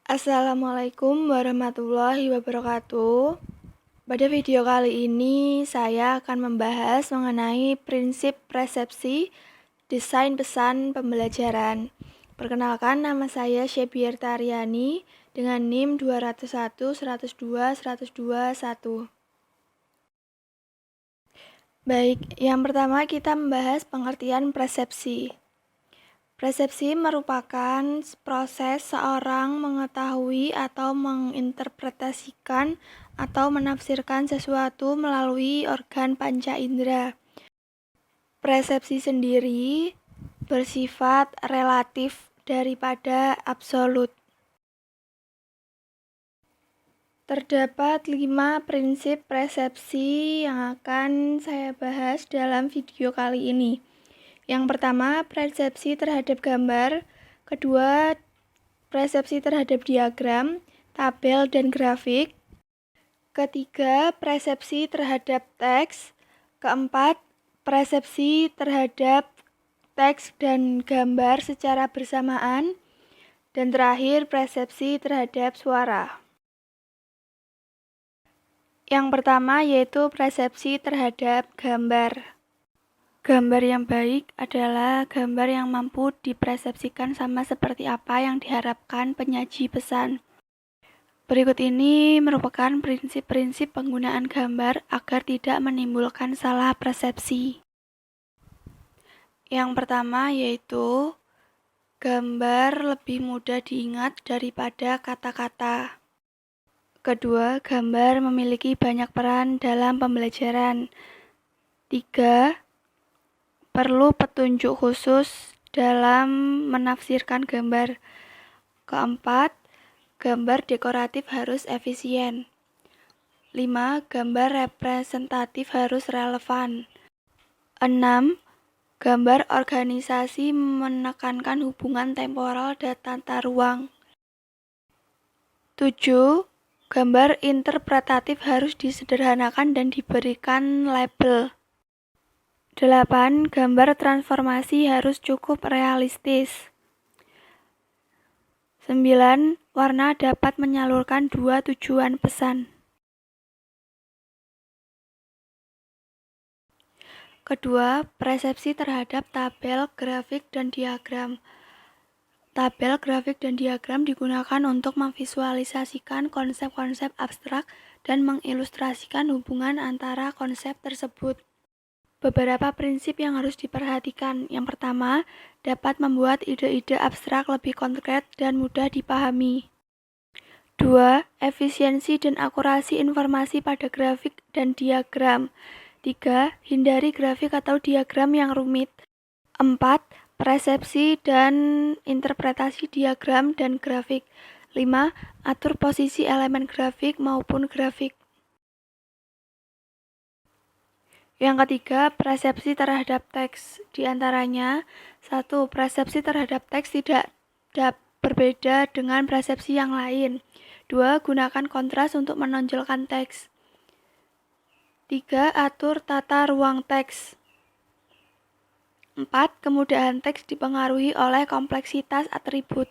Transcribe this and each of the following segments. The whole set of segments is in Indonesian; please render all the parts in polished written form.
Assalamualaikum warahmatullahi wabarakatuh. Pada video kali ini saya akan membahas mengenai prinsip persepsi desain pesan pembelajaran. Perkenalkan, nama saya Shebier Taryani dengan NIM 201 102 102 1. Baik, yang pertama kita membahas pengertian persepsi. Persepsi merupakan proses seorang mengetahui atau menginterpretasikan atau menafsirkan sesuatu melalui organ panca indera. Persepsi sendiri bersifat relatif daripada absolut. Terdapat 5 prinsip persepsi yang akan saya bahas dalam video kali ini. Yang pertama, persepsi terhadap gambar. Kedua, persepsi terhadap diagram, tabel, dan grafik. Ketiga, persepsi terhadap teks. Keempat, persepsi terhadap teks dan gambar secara bersamaan. Dan terakhir, persepsi terhadap suara. Yang pertama yaitu persepsi terhadap gambar. Gambar yang baik adalah gambar yang mampu dipersepsikan sama seperti apa yang diharapkan penyaji pesan. Berikut ini merupakan prinsip-prinsip penggunaan gambar agar tidak menimbulkan salah persepsi. Yang pertama yaitu gambar lebih mudah diingat daripada kata-kata. Kedua, gambar memiliki banyak peran dalam pembelajaran. 3. Perlu petunjuk khusus dalam menafsirkan gambar. Keempat, gambar dekoratif harus efisien. 5. Gambar representatif harus relevan. 6. Gambar organisasi menekankan hubungan temporal dan tata ruang. 7. Gambar interpretatif harus disederhanakan dan diberikan label. 8. Gambar transformasi harus cukup realistis. 9. Warna dapat menyalurkan dua tujuan pesan. Kedua, persepsi terhadap tabel, grafik, dan diagram. Tabel, grafik, dan diagram digunakan untuk memvisualisasikan konsep-konsep abstrak dan mengilustrasikan hubungan antara konsep tersebut. Beberapa prinsip yang harus diperhatikan. Yang pertama, dapat membuat ide-ide abstrak lebih konkret dan mudah dipahami. 2. Efisiensi dan akurasi informasi pada grafik dan diagram. 3. Hindari grafik atau diagram yang rumit. 4. Persepsi dan interpretasi diagram dan grafik. 5. Atur posisi elemen grafik maupun grafik. Yang ketiga, persepsi terhadap teks. Di antaranya, 1. Persepsi terhadap teks tidak berbeda dengan persepsi yang lain. 2. Gunakan kontras untuk menonjolkan teks. 3. Atur tata ruang teks. 4. Kemudahan teks dipengaruhi oleh kompleksitas atribut.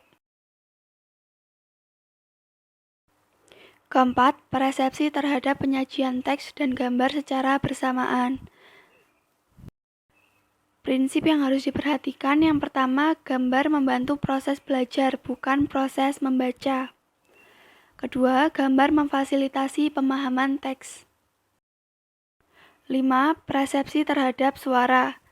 Keempat, persepsi terhadap penyajian teks dan gambar secara bersamaan. Prinsip yang harus diperhatikan yang pertama, gambar membantu proses belajar, bukan proses membaca. Kedua, gambar memfasilitasi pemahaman teks. 5. Persepsi terhadap suara.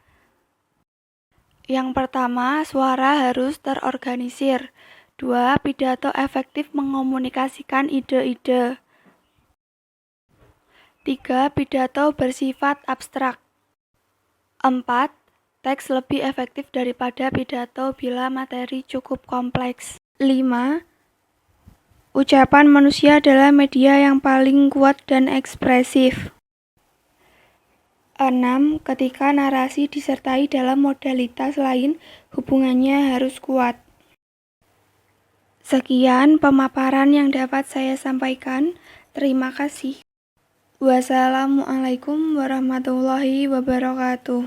Yang pertama, suara harus terorganisir. 2. Pidato efektif mengomunikasikan ide-ide. 3. Pidato bersifat abstrak. 4. Teks lebih efektif daripada pidato bila materi cukup kompleks. 5. Ucapan manusia adalah media yang paling kuat dan ekspresif. 6. Ketika narasi disertai dalam modalitas lain, hubungannya harus kuat. Sekian pemaparan yang dapat saya sampaikan. Terima kasih. Wassalamualaikum warahmatullahi wabarakatuh.